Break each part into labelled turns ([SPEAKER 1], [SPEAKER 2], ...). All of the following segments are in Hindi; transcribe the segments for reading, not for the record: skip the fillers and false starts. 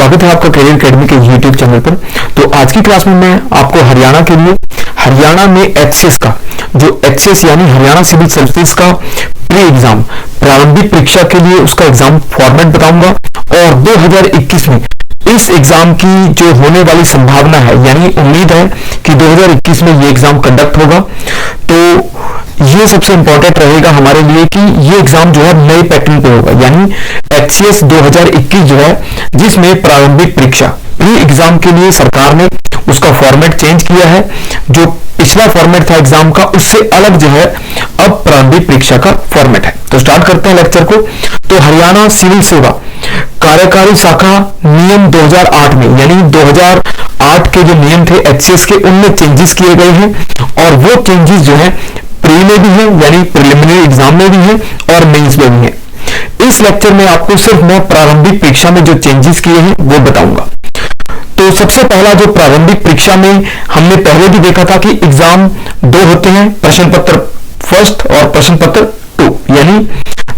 [SPEAKER 1] स्वागत है आपका करियर एकेडमी के यूट्यूब चैनल पर। तो आज की क्लास में मैं आपको हरियाणा के लिए हरियाणा में एचसीएस का जो एचसीएस यानी हरियाणा सिविल सर्विसेज का प्री एग्जाम प्रारंभिक परीक्षा के लिए उसका एग्जाम फॉर्मेट बताऊंगा और 2021 में इस एग्जाम की जो होने वाली संभावना है यानी उम्मीद है कि 2021 में ये एग्जाम कंडक्ट होगा। तो ये सबसे इंपॉर्टेंट रहेगा हमारे लिए कि ये एग्जाम जो है नए पैटर्न पे होगा, यानी एचसीएस 2021 जो है जिसमें प्रारंभिक परीक्षा प्री एग्जाम के लिए सरकार ने उसका फॉर्मेट चेंज किया है। जो पिछला फॉर्मेट था एग्जाम का उससे अलग जो है अब प्रारंभिक परीक्षा का फॉर्मेट है। तो स्टार्ट करते हैं लेक्चर को। तो हरियाणा सिविल सेवा कार्यकारी शाखा नियम 2008 में यानी 2008 के जो नियम थे एचसीएस के उनमें चेंजेस किए गए हैं और वो चेंजेस जो है प्री में भी है यानी प्रिलिमिनरी एग्जाम में भी है और मेंस में भी है। इस लेक्चर में आपको सिर्फ मैं प्रारंभिक परीक्षा में जो चेंजेस किए हैं वो बताऊंगा। तो सबसे पहला जो प्रारंभिक परीक्षा में हमने पहले भी देखा था कि एग्जाम दो होते हैं, प्रश्न पत्र फर्स्ट और प्रश्न पत्र 2, यानी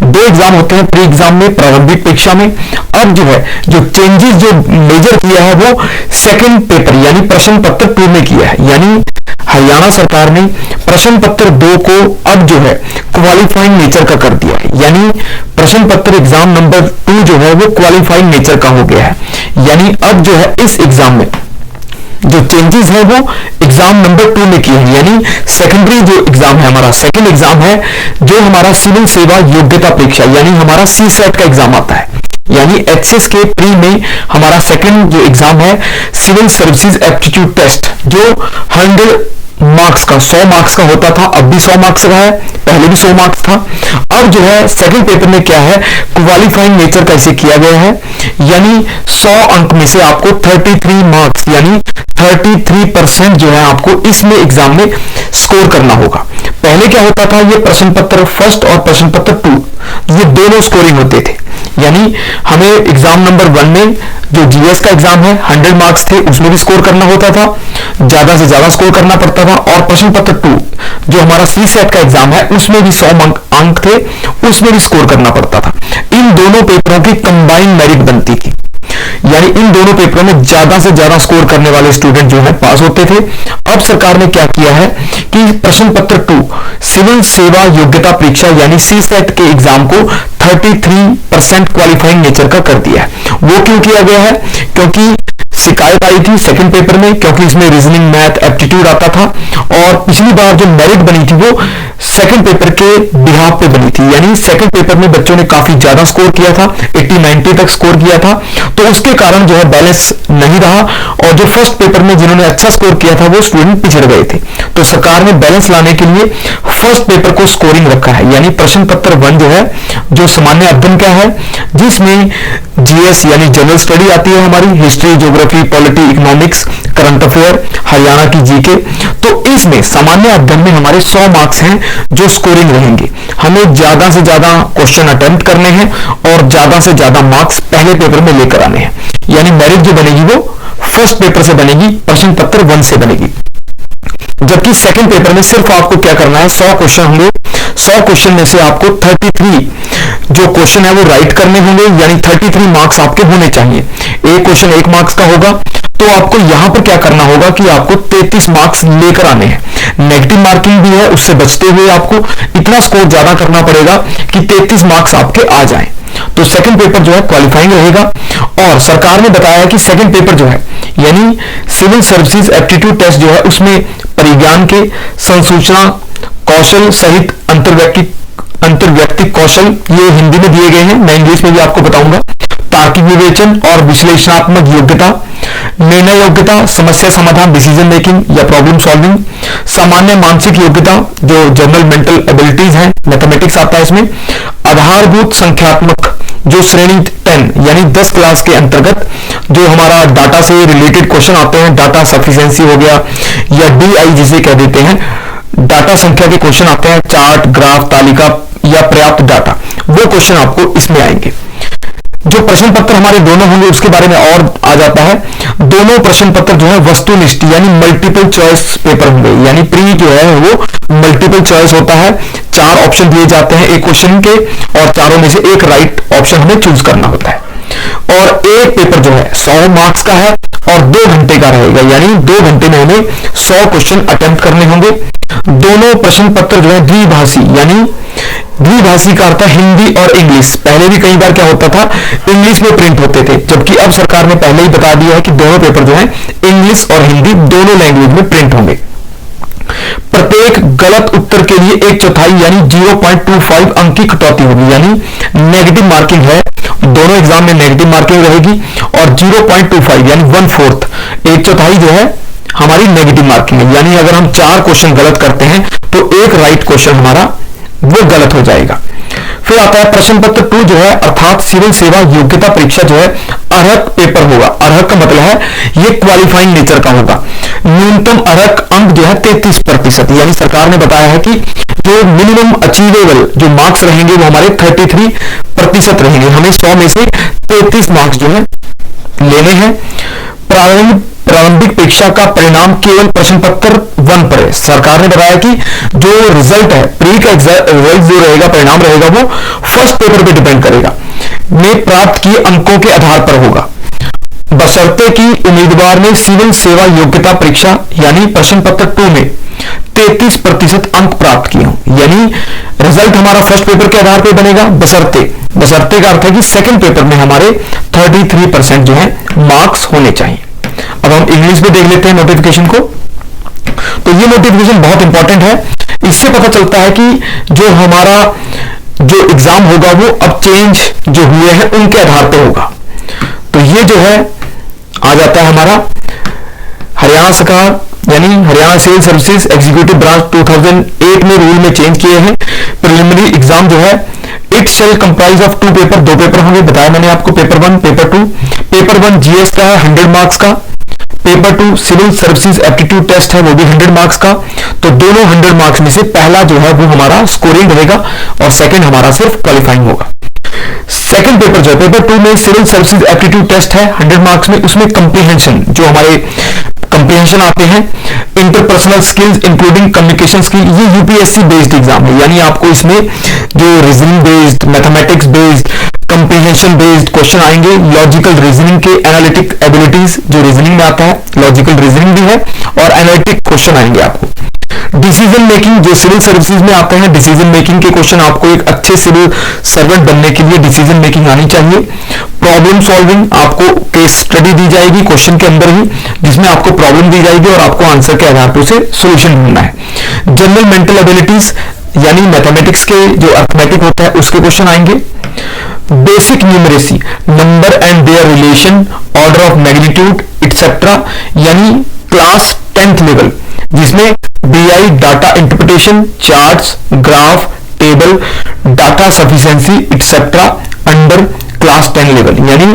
[SPEAKER 1] दो एग्जाम होते हैं प्री एग्जाम में प्रारंभिक परीक्षा में। अब जो है जो चेंजेस जो मेजर किया है वो सेकंड पेपर यानी प्रश्न पत्र 2 में किया है। यानी हरियाणा सरकार ने प्रश्न पत्र 2 को अब जो है क्वालिफाइंग नेचर का कर दिया है, यानी प्रश्न पत्र एग्जाम नंबर 2 जो है वो क्वालिफाइंग नेचर का हो गया है। यानी अब जो है इस एग्जाम में जो चेंजेस है वो एग्जाम नंबर 2 में किए हैं, यानी सेकेंडरी जो एग्जाम है हमारा सेकंड एग्जाम है जो हमारा सिविल सेवा योग्यता परीक्षा यानी हमारा सी सेट का एग्जाम आता है। यानी एचसीएस के प्री में हमारा सेकंड जो एग्जाम है सिविल सर्विसेज एप्टीट्यूड टेस्ट जो 100 मार्क्स का 100 मार्क्स का होता था, अब भी 100 मार्क्स का है, पहले भी 100 मार्क्स था। अब जो है सेकंड पेपर में क्या है क्वालिफाइंग नेचर कैसे किया गया है, यानी 100 अंक में से आपको 33 मार्क्स यानी 33% जो है आपको इसमें एग्जाम में स्कोर करना होगा। पहले क्या होता था ये प्रश्न पत्र फर्स्ट और प्रश्न पत्र 2 ये दोनों स्कोरिंग होते थे, यानी हमें एग्जाम नंबर 1 में जो जीएस का एग्जाम है 100 मार्क्स थे उसमें भी स्कोर करना होता था, ज्यादा से ज्यादा स्कोर करना पड़ता था। और प्रश्न पत्र 2 जो हमारा सी सेट का एग्जाम है उसमें भी 100 अंक थे, उसमें भी स्कोर करना पड़ता था। इन दोनों पेपरों की कंबाइंड मेरिट बनती थी, यानी इन दोनों पेपरों में ज्यादा से ज्यादा स्कोर करने वाले स्टूडेंट जो है पास होते थे। अब सरकार ने क्या किया है कि प्रश्न पत्र 2 सिविल सेवा योग्यता परीक्षा यानी सी सेट के एग्जाम को 33% क्वालिफाइंग नेचर का कर दिया है। वो क्यों किया गया है, क्योंकि शिकायत आई थी सेकंड पेपर में क्योंकि इसमें रीजनिंग मैथ एप्टीट्यूड आता था और पिछली बार जो मेरिट बनी थी वो सेकंड पेपर के बिहाफ पे बनी थी, यानी सेकंड पेपर में बच्चों ने काफी ज्यादा स्कोर किया था, 80-90 तक स्कोर किया था। तो उसके कारण जो है बैलेंस नहीं रहा और जो फर्स्ट पेपर में जिन्होंने अच्छा स्कोर किया था वो स्टूडेंट पिछड़ गए थे। तो सरकार ने बैलेंस लाने के लिए फर्स्ट पेपर को स्कोरिंग रखा है, यानी प्रश्न पत्र 1 जो है जो सामान्य अध्ययन का है जिसमें जीएस यानी जनरल स्टडी आती है हमारी, history, geography, polity, economics, current affair, Haryana की जीके। तो इसमें सामान्य अध्ययन में हमारे 100 मार्क्स हैं जो स्कोरिंग रहेंगे। हमें ज्यादा से ज्यादा क्वेश्चन अटेम्प्ट करने हैं और ज्यादा से ज्यादा मार्क्स पहले पेपर में लेकर आने हैं, यानी मेरिट जो बनेगी वो फर्स्ट पेपर से बनेगी, प्रश्न पत्र 1 से बनेगी। जबकि सेकंड पेपर में सिर्फ आपको क्या करना है 100 क्वेश्चन होंगे, 100 क्वेश्चन में से आपको 33 जो क्वेश्चन है वो राइट करने होंगे, यानी 33 मार्क्स आपके होने चाहिए। एक क्वेश्चन 1 मार्क्स का होगा तो आपको यहां पर क्या करना होगा कि आपको 33 मार्क्स लेकर आने हैं। नेगेटिव मार्किंग भी है, उससे बचते हुए आपको इतना स्कोर ज्यादा करना पड़ेगा कि 33 मार्क्स आपके आ जाएं। तो सेकंड पेपर जो है क्वालिफाइंग रहेगा। और सरकार ने बताया कि सेकंड पेपर जो है यानी सिविल सर्विसेज एप्टीट्यूड टेस्ट जो है उसमें परिज्ञान के, संसूचना कौशल सहित अंतर्व्यक्तिक कौशल ये हिंदी में दिए गए हैं, मैं इंग्लिश में भी आपको बताऊंगा, तार्किक विवेचन और विश्लेषणात्मक योग्यता, निर्णय योग्यता, समस्या समाधान डिसीजन मेकिंग या प्रॉब्लम सॉल्विंग, सामान्य मानसिक योग्यता जो जनरल मेंटल एबिलिटीज हैं, मैथमेटिक्स आता है इसमें, आधारभूत संख्यात्मक जो श्रेणी 10 यानी 10 क्लास के अंतर्गत जो हमारा डाटा से रिलेटेड क्वेश्चन आते हैं, डाटा सफिशिएंसी हो गया या डीआई जिसे कह देते हैं, डाटा संख्या के क्वेश्चन आते हैं, चार्ट, ग्राफ, तालिका या पर्याप्त डाटा, वो क्वेश्चन आपको इसमें आएंगे। जो प्रश्न पत्र हमारे दोनों होंगे उसके बारे में और आ जाता है। दोनों प्रश्न पत्र जो है वस्तुनिष्ठ यानी मल्टीपल चॉइस पेपर होंगे, यानी प्री जो है वो मल्टीपल चॉइस होता है, 4 ऑप्शन दिए जाते हैं एक क्वेश्चन के और चारों में से एक राइट ऑप्शन हमें चूज करना होता है। और एक पेपर जो है 100 मार्क्स का है और 2 घंटे का रहेगा, यानी 2 घंटे में हमें 100 क्वेश्चन अटेम्प्ट करने होंगे। दोनों प्रश्न पत्र जो है द्विभाषी, यानी द्विभाषी का अर्थ है हिंदी और इंग्लिश। पहले भी कई बार क्या होता था, इंग्लिश में प्रिंट होते थे, जबकि अब सरकार ने पहले ही बता दिया है कि दोनों पेपर जो है इंग्लिश और हिंदी दोनों लैंग्वेज में प्रिंट होंगे। प्रत्येक गलत उत्तर के लिए 1/4 यानी 0.25 अंक की कटौती होगी, यानी नेगेटिव मार्किंग है, दोनों एग्जाम में नेगेटिव मार्किंग रहेगी। और 0.25 यानी 1/4, 1/4 जो है हमारी नेगेटिव मार्किंग है, यानी अगर हम 4 क्वेश्चन गलत करते हैं तो एक राइट क्वेश्चन हमारा वो गलत हो जाएगा। फिर आता है प्रश्न पत्र 2 जो है, अर्थात सिविल सेवा योग्यता परीक्षा जो है अर्हक पेपर होगा। अर्हक का मतलब है ये क्वालिफाइंग नेचर का होगा। न्यूनतम अर्हक अंक जो है 33%, यानी सरकार ने बताया है कि जो मिनिमम अचीवेबल जो मार्क्स रहेंगे वो हमारे 33% रहेंगे। हमें 100 में से 33 मार्क्स जो है लेने हैं। प्रारंभिक परीक्षा का परिणाम केवल प्रश्न पत्र 1 पर है। सरकार ने बताया कि जो रिजल्ट है, प्री का रिजल्ट जो रहेगा, परिणाम रहेगा, वो फर्स्ट पेपर पे डिपेंड करेगा, में प्राप्त किए अंकों के आधार पर होगा, बशर्ते कि उम्मीदवार ने सिविल सेवा योग्यता परीक्षा यानी प्रश्न पत्र 2 में 33% अंक प्राप्त किए हों। यानी रिजल्ट हमारा फर्स्ट पेपर के आधार पर बनेगा, बशर्ते का अर्थ है कि सेकंड पेपर में हमारे 33% जो है मार्क्स होने चाहिए। अब हम इंग्लिश में देख लेते हैं नोटिफिकेशन को। तो ये नोटिफिकेशन बहुत इंपॉर्टेंट है, इससे पता चलता है कि जो हमारा जो एग्जाम होगा वो अब चेंज जो हुए हैं उनके आधार पर होगा। तो ये जो है आ जाता है हमारा हरियाणा सरकार यानी Haryana civil services executive branch 2008 में रूल में चेंज किए हैं। प्रिलिमिनरी एग्जाम जो है it shall comprise of 2 paper, 2 paper होंगे, बताया मैंने आपको, पेपर 1 पेपर 2। पेपर 1 जीएस का है 100 मार्क्स का, paper 2 civil services aptitude test है वो भी 100 मार्क्स का। तो दोनों 100 मार्क्स में से पहला जो है वो हमारा स्कोरिंग रहेगा और सेकंड हमारा सिर्फ क्वालिफाइंग होगा। सेकंड पेपर जो है पेपर 2 में सिविल सर्विसेज एप्टीट्यूड टेस्ट है 100 मार्क्स में, उसमें कंप्रीहेंशन जो हमारे कंप्रीहेंशन आते हैं, interpersonal skills including communication skill, ये यूपीएससी बेस्ड एग्जाम है, यानी आपको इसमें जो reasoning based, mathematics based, comprehension based question आएंगे। लॉजिकल रीजनिंग के एनालिटिक एबिलिटीज जो रीजनिंग में आता है, लॉजिकल रीजनिंग भी है और एनालिटिक क्वेश्चन आएंगे आपको। डिसीजन मेकिंग जो सिविल सर्विसेज में आते हैं, डिसीजन मेकिंग के क्वेश्चन, आपको एक अच्छे सिविल सर्वेंट बनने के लिए डिसीजन मेकिंग आनी चाहिए। प्रॉब्लम सॉल्विंग, आपको केस स्टडी दी जाएगी क्वेश्चन के अंदर ही, जिसमें आपको प्रॉब्लम दी जाएगी और आपको आंसर के आधार पर उसे सोल्यूशन ढूंढना है। जनरल मेंटल एबिलिटीज यानी मैथमेटिक्स के जो अर्थमेटिक होता है उसके क्वेश्चन आएंगे। Basic numeracy, number and there relation, order of magnitude etcetera, यानी क्लास 10th लेवल, जिसमें BI data interpretation, charts, graph, table, data sufficiency etcetera under class 10 level, यानी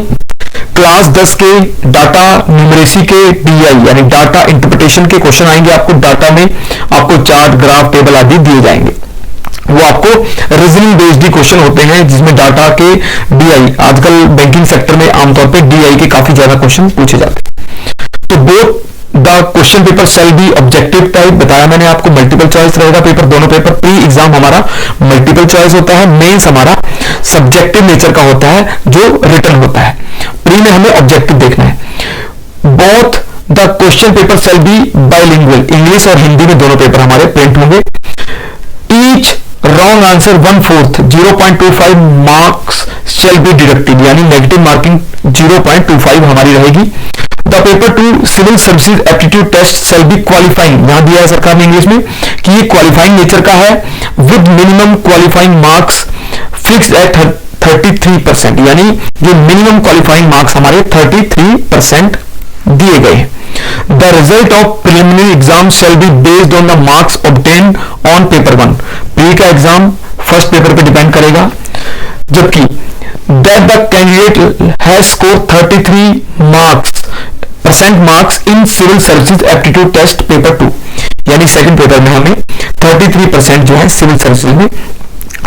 [SPEAKER 1] क्लास 10 के डाटा न्यूमरेसी के डीआई यानी डाटा इंटरप्रिटेशन के क्वेश्चन आएंगे। आपको डाटा में आपको चार्ट, ग्राफ, टेबल आदि दिए जाएंगे। वो आपको रीजनिंग बेस्ड क्वेश्चन होते हैं जिसमें डाटा के डीआई, आजकल बैंकिंग सेक्टर में आमतौर पे डीआई के काफी ज्यादा क्वेश्चन पूछे जाते हैं। तो both the question paper shall B objective type, बताया मैंने आपको, मल्टीपल चॉइस रहेगा पेपर, दोनों पेपर। प्री एग्जाम हमारा मल्टीपल चॉइस होता है, मेंस हमारा सब्जेक्टिव नेचर का होता है जो रिटन होता है। प्री में हमें ऑब्जेक्टिव देखना है। Both the question paper shall be bilingual, English और हिंदी में दोनों पेपर हमारे प्रिंट होंगे। Each wrong answer 1/4 0.25 marks shall be deducted, यानी नेगेटिव मार्किंग 0.25 हमारी रहेगी। The paper 2 civil services aptitude test shall be qualifying, यहां दिया है सरकार ने इंग्लिश में कि ये क्वालिफाइंग नेचर का है, with minimum qualifying marks fixed at 33%, यानी जो मिनिमम क्वालिफाइंग मार्क्स हमारे 33% दिए गए हैं। The result of preliminary exam shall be based on the marks obtained on paper 1. Pre का एग्जाम फर्स्ट पेपर पे डिपेंड करेगा, जबकि that the candidate has scored 33% marks in civil services aptitude test paper 2, यानी सेकंड पेपर में हमें 33% जो है सिविल सर्विसेज में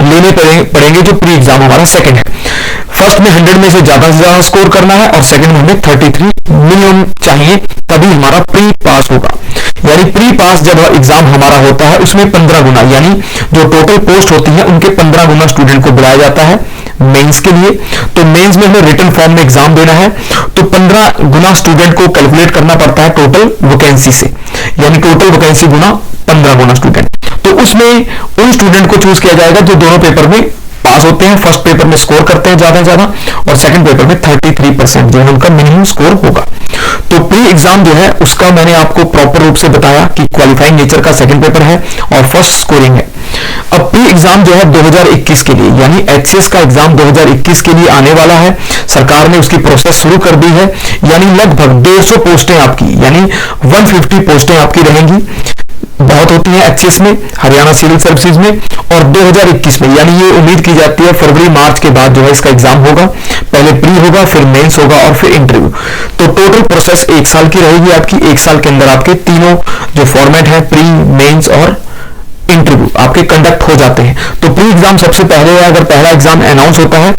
[SPEAKER 1] लेने पड़ेंगे जो प्री एग्जाम हमारा सेकंड है। फर्स्ट में 100 में से ज्यादा स्कोर करना है और सेकंड में हमें 33 मिनिमम चाहिए, तभी हमारा प्री पास होगा। यानी प्री पास जब एग्जाम हमारा होता है उसमें 15 गुना, यानी जो टोटल पोस्ट होती है उनके 15 गुना स्टूडेंट को बुलाया जाता है मेंस के लिए। तो मेंस में हमें रिटन फॉर्म में एग्जाम देना है, तो 15 गुना स्टूडेंट को कैलकुलेट करना पड़ता है टोटल वैकेंसी से, यानी टोटल वैकेंसी गुना 15 गुना स्टूडेंट। तो उसमें उन स्टूडेंट को चूज किया जाएगा जो दोनों पेपर में पास होते हैं, फर्स्ट पेपर में स्कोर करते हैं ज्यादा से ज्यादा, और सेकंड पेपर में 33% जो है उनका मिनिमम स्कोर होगा। तो प्री एग्जाम जो है उसका मैंने आपको प्रॉपर रूप से बताया कि क्वालिफाइंग नेचर का सेकंड पेपर है और फर्स्ट स्कोरिंग है। अब प्री एग्जाम जो है 2021 के लिए, यानी एचसीएस का एग्जाम 2021 के लिए आने वाला है। सरकार ने उसकी प्रोसेस शुरू कर दी है, यानी लगभग 150 पोस्टें आपकी, यानी 150 पोस्टें आपकी रहेंगी, बहुत होती है एचसीएस में, हरियाणा सिविल सर्विसेज में। और 2021 में, यानी ये उम्मीद की जाती है फरवरी मार्च के बाद जो है इसका एग्जाम होगा। पहले प्री होगा, फिर मेंस होगा और फिर इंटरव्यू। तो टोटल प्रोसेस 1 साल की रहेगी आपकी। 1 साल के अंदर आपके तीनों जो फॉर्मेट है, प्री, मेंस और इंटरव्यू, आपके कंडक्ट हो जाते हैं। तो प्री एग्जाम सबसे पहले है, अगर पहला एग्जाम अनाउंस होता है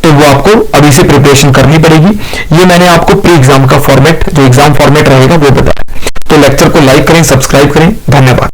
[SPEAKER 1] तो वो आपको अभी से प्रिपरेशन करनी पड़ेगी। ये मैंने आपको प्री एग्जाम का फॉर्मेट, जो एग्जाम फॉर्मेट रहेगा वो बताया। तो लेक्चर को लाइक करें, सब्सक्राइब करें। धन्यवाद।